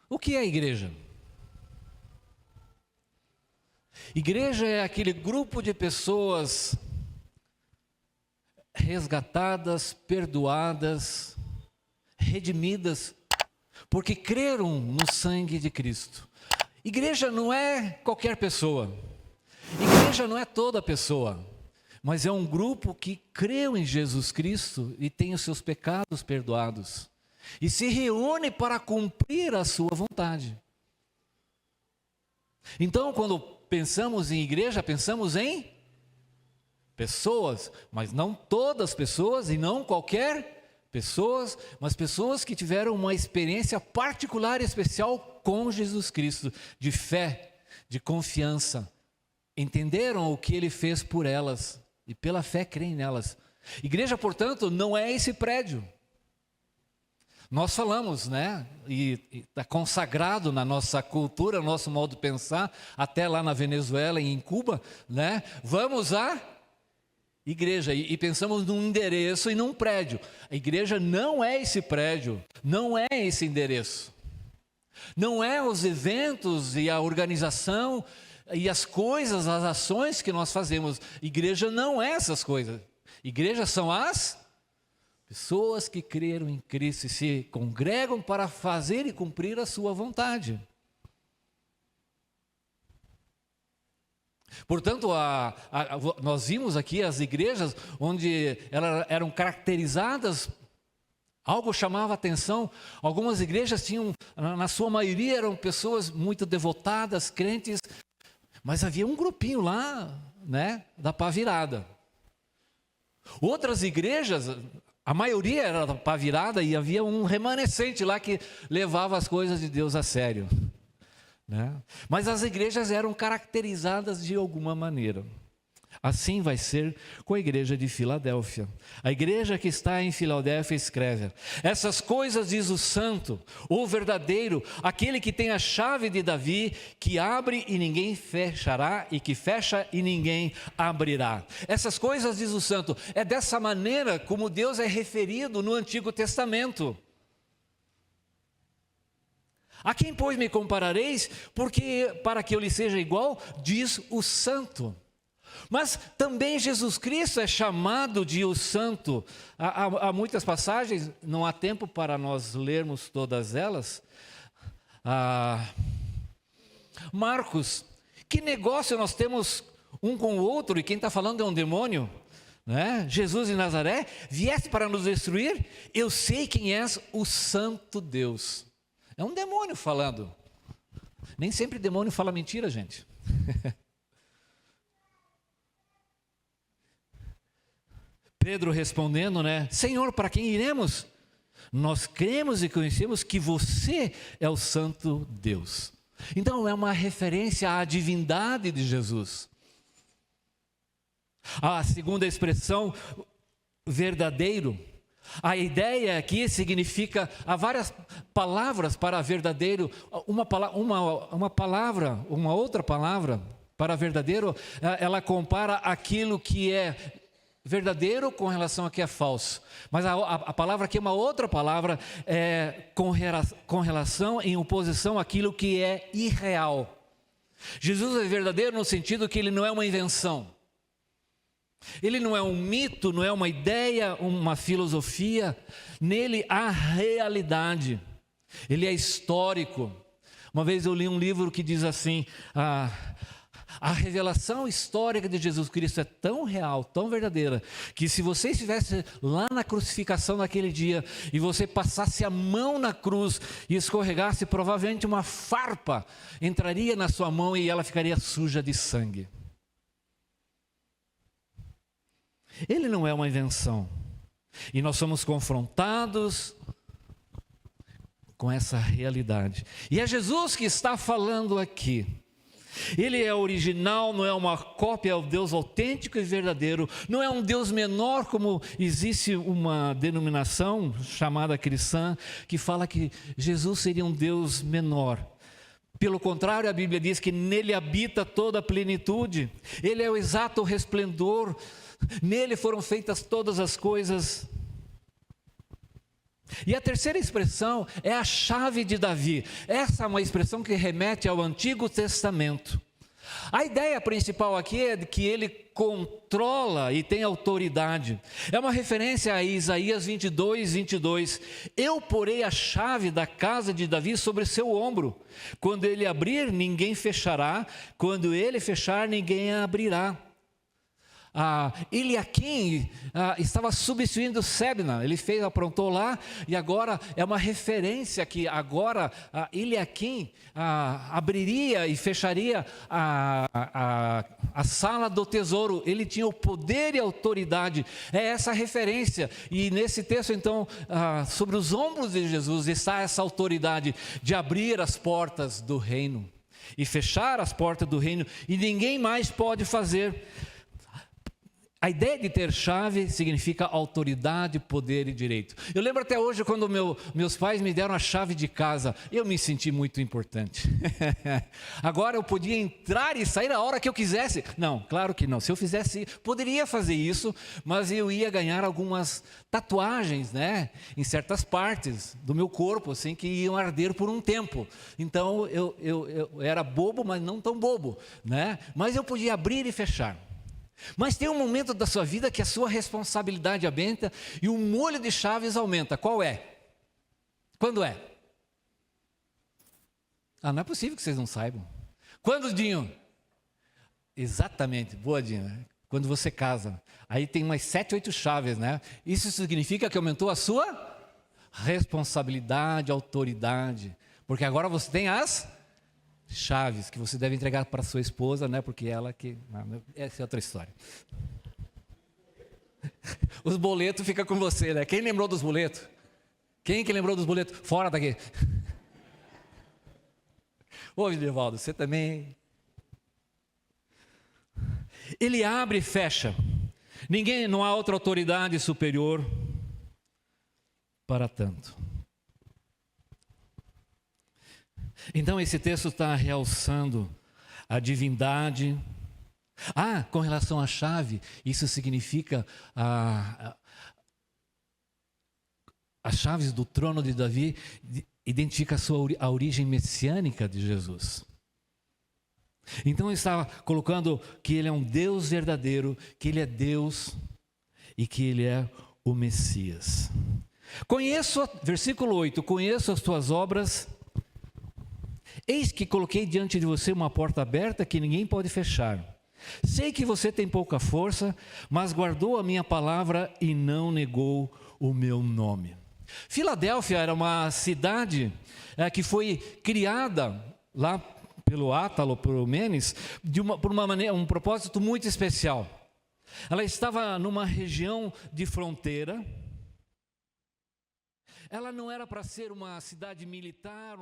O que é igreja? Igreja é aquele grupo de pessoas resgatadas, perdoadas, redimidas, porque creram no sangue de Cristo. Igreja não é qualquer pessoa, igreja não é toda pessoa, mas é um grupo que creu em Jesus Cristo e tem os seus pecados perdoados, e se reúne para cumprir a sua vontade. Então, quando pensamos em igreja, pensamos em pessoas, mas não todas pessoas e não qualquer pessoas, mas pessoas que tiveram uma experiência particular e especial com Jesus Cristo, de fé, de confiança, entenderam o que Ele fez por elas e pela fé creem nelas. Igreja, portanto, não é esse prédio. Nós falamos, né, e está consagrado na nossa cultura, no nosso modo de pensar, até lá na Venezuela e em Cuba, né, vamos à igreja, e pensamos num endereço e num prédio. A igreja não é esse prédio, não é esse endereço, não é os eventos e a organização e as coisas, as ações que nós fazemos. Igreja não é essas coisas. Igreja são as pessoas que creram em Cristo e se congregam para fazer e cumprir a sua vontade. Portanto, nós vimos aqui as igrejas onde elas eram caracterizadas, algo chamava a atenção. Algumas igrejas tinham, na sua maioria, eram pessoas muito devotadas, crentes, mas havia um grupinho lá, né, da pá virada. Outras igrejas, a maioria era da pá virada e havia um remanescente lá que levava as coisas de Deus a sério, né? Mas as igrejas eram caracterizadas de alguma maneira. Assim vai ser com a igreja de Filadélfia. A igreja que está em Filadélfia escreve: essas coisas diz o santo, o verdadeiro, aquele que tem a chave de Davi, que abre e ninguém fechará, e que fecha e ninguém abrirá. Essas coisas diz o santo. É dessa maneira como Deus é referido no Antigo Testamento. A quem, pois, me comparareis? Porque para que eu lhe seja igual, diz o santo. Mas também Jesus Cristo é chamado de o santo. Há muitas passagens, não há tempo para nós lermos todas elas. Marcos, que negócio nós temos um com o outro, e quem está falando é um demônio, né? Jesus de Nazaré, vieste para nos destruir? Eu sei quem és, o santo Deus. É um demônio falando. Nem sempre demônio fala mentira, gente. Pedro respondendo, né? Senhor, para quem iremos? Nós cremos e conhecemos que você é o santo Deus. Então é uma referência à divindade de Jesus. A segunda expressão, verdadeiro. A ideia aqui significa, há várias palavras para verdadeiro. Uma outra palavra para verdadeiro, ela compara aquilo que é verdadeiro com relação a que é falso. Mas a palavra aqui é uma outra palavra, com relação, em oposição àquilo que é irreal. Jesus é verdadeiro no sentido que ele não é uma invenção. Ele não é um mito, não é uma ideia, uma filosofia. Nele há realidade. Ele é histórico. Uma vez eu li um livro que diz assim: a revelação histórica de Jesus Cristo é tão real, tão verdadeira, que se você estivesse lá na crucificação naquele dia, e você passasse a mão na cruz e escorregasse, provavelmente uma farpa entraria na sua mão e ela ficaria suja de sangue. Ele não é uma invenção. E nós somos confrontados com essa realidade. E é Jesus que está falando aqui. Ele é original, não é uma cópia, é o Deus autêntico e verdadeiro. Não é um Deus menor, como existe uma denominação chamada cristã, que fala que Jesus seria um Deus menor. Pelo contrário, a Bíblia diz que nele habita toda a plenitude. Ele é o exato resplendor. Nele foram feitas todas as coisas. E a terceira expressão é a chave de Davi. Essa é uma expressão que remete ao Antigo Testamento. A ideia principal aqui é de que ele controla e tem autoridade. É uma referência a Isaías 22:22. Eu porei a chave da casa de Davi sobre seu ombro. Quando ele abrir, ninguém fechará. Quando ele fechar, ninguém abrirá. Eliaquim estava substituindo Sebna, ele aprontou lá, e agora é uma referência que agora Eliaquim abriria e fecharia a sala do tesouro. Ele tinha o poder e autoridade, é essa referência. E nesse texto então, sobre os ombros de Jesus está essa autoridade de abrir as portas do reino e fechar as portas do reino, e ninguém mais pode fazer. A ideia de ter chave significa autoridade, poder e direito. Eu lembro até hoje quando meus pais me deram a chave de casa, eu me senti muito importante. Agora eu podia entrar e sair a hora que eu quisesse. Não, claro que não. Se eu fizesse, poderia fazer isso, mas eu ia ganhar algumas tatuagens, né, em certas partes do meu corpo, assim, que iam arder por um tempo. Então eu era bobo, mas não tão bobo, né? Mas eu podia abrir e fechar. Mas tem um momento da sua vida que a sua responsabilidade aumenta e o molho de chaves aumenta. Qual é? Quando é? Não é possível que vocês não saibam. Quando, Dinho? Exatamente, boa, Dinho. Quando você casa. Aí tem umas 7, 8 chaves, né? Isso significa que aumentou a sua responsabilidade, autoridade. Porque agora você tem as chaves que você deve entregar para sua esposa, né? Porque ela que... essa é outra história. Os boletos ficam com você, né? Quem lembrou dos boletos? Quem que lembrou dos boletos? Fora daqui. Ô, Gidevaldo, você também... Ele abre e fecha. Não há outra autoridade superior para tanto. Então esse texto está realçando a divindade. Com relação à chave, isso significa as chaves do trono de Davi, identifica a origem messiânica de Jesus. Então ele estava colocando que ele é um Deus verdadeiro, que ele é Deus e que ele é o Messias. Versículo 8, conheço as tuas obras. Eis que coloquei diante de você uma porta aberta que ninguém pode fechar. Sei que você tem pouca força, mas guardou a minha palavra e não negou o meu nome. Filadélfia era uma cidade que foi criada lá pelo Átalo, pelo Menes, por um propósito muito especial. Ela estava numa região de fronteira. Ela não era para ser uma cidade militar,